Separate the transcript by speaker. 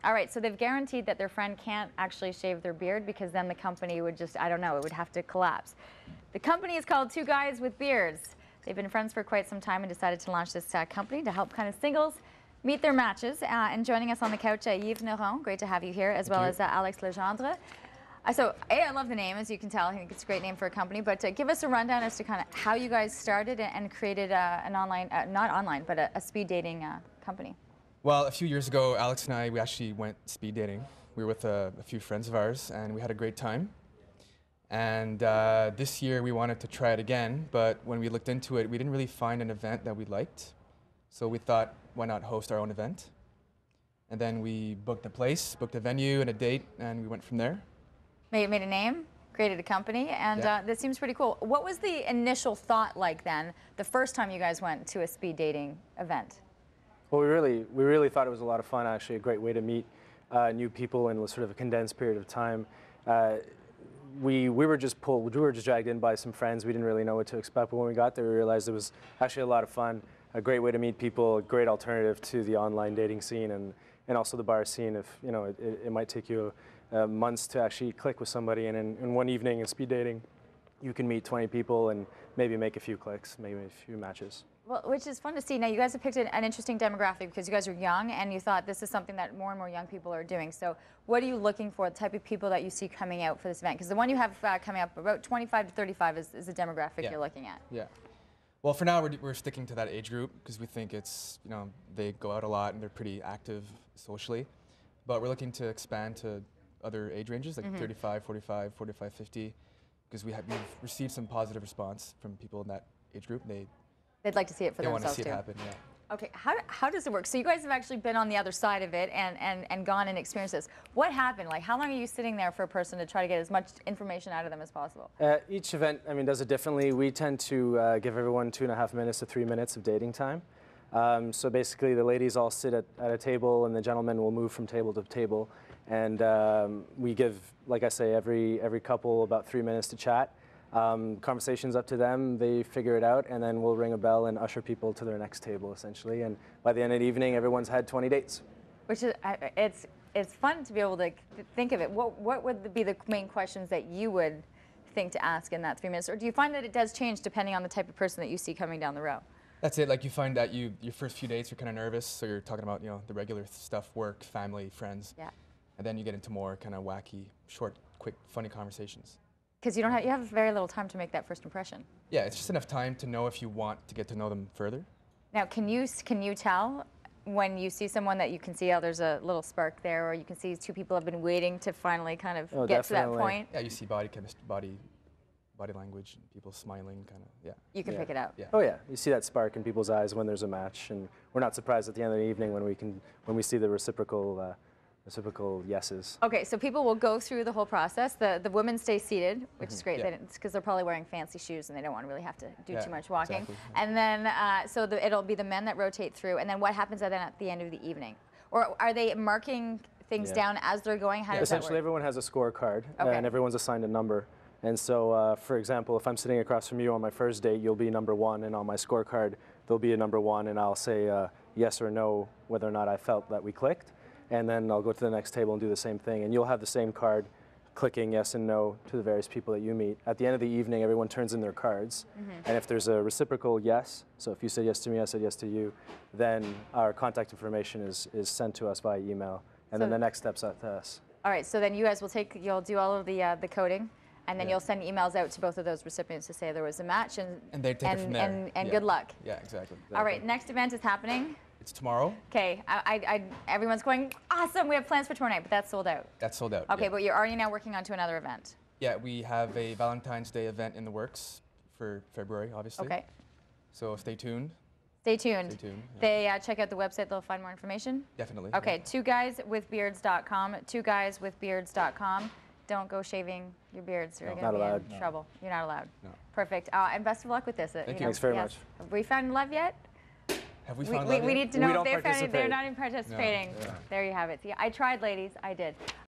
Speaker 1: All right, so they've guaranteed that their friend can't actually shave their beard because then the company would just, I don't know, it would have to collapse. The company is called Two Guys with Beards. They've been friends for quite some time and decided to launch this company to help kind of singles meet their matches. And joining us on the couch, Yves Neron, great to have you here, as well as Alex Legendre. So, I love the name, as you can tell. I think it's a great name for a company. But give us a rundown as to kind of how you guys started and created an online, not online, but a speed dating company.
Speaker 2: Well, a few years ago, Alex and I, we actually went speed dating. We were with a few friends of ours, and we had a great time. And this year, we wanted to try it again. But when we looked into it, we didn't really find an event that we liked. So we thought, why not host our own event? And then we booked a place, booked a venue and a date, and we went from there.
Speaker 1: Made a name, created a company, and this seems pretty cool. What was the initial thought like then, the first time you guys went to a speed dating event?
Speaker 3: Well, we really thought it was a lot of fun, actually, a great way to meet new people in sort of a condensed period of time. We were just dragged in by some friends. We didn't really know what to expect, but when we got there, we realized it was actually a lot of fun, a great way to meet people, a great alternative to the online dating scene and also the bar scene. If you know, it might take you months to actually click with somebody, and in one evening in speed dating, you can meet 20 people and maybe make a few clicks, maybe a few matches.
Speaker 1: Well, which is fun to see. Now, you guys have picked an interesting demographic because you guys are young, and you thought this is something that more and more young people are doing. So what are you looking for, the type of people that you see coming out for this event? Because the one you have coming up, about 25 to 35 is the demographic you're looking at.
Speaker 2: Yeah. Well, for now, we're sticking to that age group because we think it's, you know, they go out a lot and they're pretty active socially. But we're looking to expand to other age ranges, like 35, 45, 45, 50, because we've received some positive response from people in that age group.
Speaker 1: They'd like to see it for themselves,
Speaker 2: too. They want to see
Speaker 1: too.
Speaker 2: it happen, yeah.
Speaker 1: Okay, how does it work? So you guys have actually been on the other side of it and gone and experienced this. What happened? Like, how long are you sitting there for a person to try to get as much information out of them as possible?
Speaker 3: Each event, I mean, does it differently. We tend to give everyone 2.5 minutes to 3 minutes of dating time. So basically, the ladies all sit at a table, and the gentlemen will move from table to table. And we give, like I say, every couple about 3 minutes to chat. Conversation's up to them, they figure it out, and then we'll ring a bell and usher people to their next table, essentially. And by the end of the evening, everyone's had 20 dates.
Speaker 1: Which is, it's fun to be able to think of it. What would be the main questions that you would think to ask in that 3 minutes? Or do you find that it does change depending on the type of person that you see coming down the row?
Speaker 2: That's it. Like, you find that your first few dates, you're kind of nervous, so you're talking about, you know, the regular stuff, work, family, friends. Yeah. And then you get into more kind of wacky, short, quick, funny conversations. Because
Speaker 1: you have very little time to make that first impression.
Speaker 2: Yeah, it's just enough time to know if you want to get to know them further.
Speaker 1: Now, can you tell when you see someone that you can see, oh, there's a little spark there, or you can see two people have been waiting to finally kind of get to that point?
Speaker 2: Yeah, you see body chemistry, body language, and people smiling, kind of. Yeah.
Speaker 1: You can pick it out.
Speaker 3: Yeah. Oh yeah, you see that spark in people's eyes when there's a match, and we're not surprised at the end of the evening when we see the reciprocal yeses.
Speaker 1: Okay, so people will go through the whole process. The women stay seated, which is great, because they're probably wearing fancy shoes and they don't want to really have to do too much walking. Exactly. And then, so it'll be the men that rotate through, and then what happens then at the end of the evening? Or are they marking things down as they're going? How does that work?
Speaker 3: Essentially, everyone has a scorecard, and everyone's assigned a number. And so, for example, if I'm sitting across from you on my first date, you'll be number 1, and on my scorecard, there'll be a number 1, and I'll say yes or no, whether or not I felt that we clicked. And then I'll go to the next table and do the same thing. And you'll have the same card, clicking yes and no to the various people that you meet. At the end of the evening, everyone turns in their cards. And if there's a reciprocal yes, so if you say yes to me, I said yes to you, then our contact information is sent to us via email. And then the next step's up to us.
Speaker 1: All right, so then you guys you'll do all of the coding, and then you'll send emails out to both of those recipients to say there was a match, and
Speaker 2: they take it from there.
Speaker 1: And good luck.
Speaker 2: Yeah, exactly.
Speaker 1: All right, next event is happening.
Speaker 2: It's tomorrow.
Speaker 1: Okay, everyone's going, awesome, we have plans for tomorrow night, but that's sold out.
Speaker 2: That's sold out.
Speaker 1: Okay, but you're already now working on to another event.
Speaker 2: Yeah, we have a Valentine's Day event in the works for February, obviously.
Speaker 1: Okay.
Speaker 2: So stay tuned.
Speaker 1: Stay tuned.
Speaker 2: Stay tuned.
Speaker 1: They check out the website, they'll find more information?
Speaker 2: Definitely.
Speaker 1: Okay, twoguyswithbeards.com, twoguyswithbeards.com. Don't go shaving your beards. You're going to be in trouble. You're not allowed. No. Perfect. And best of luck with this.
Speaker 3: Thank you. Thanks very much.
Speaker 1: Have we found love yet?
Speaker 2: Have we found love yet?
Speaker 1: We need to know if they're not even participating.
Speaker 2: No.
Speaker 1: There you have it. See, I tried, ladies. I did.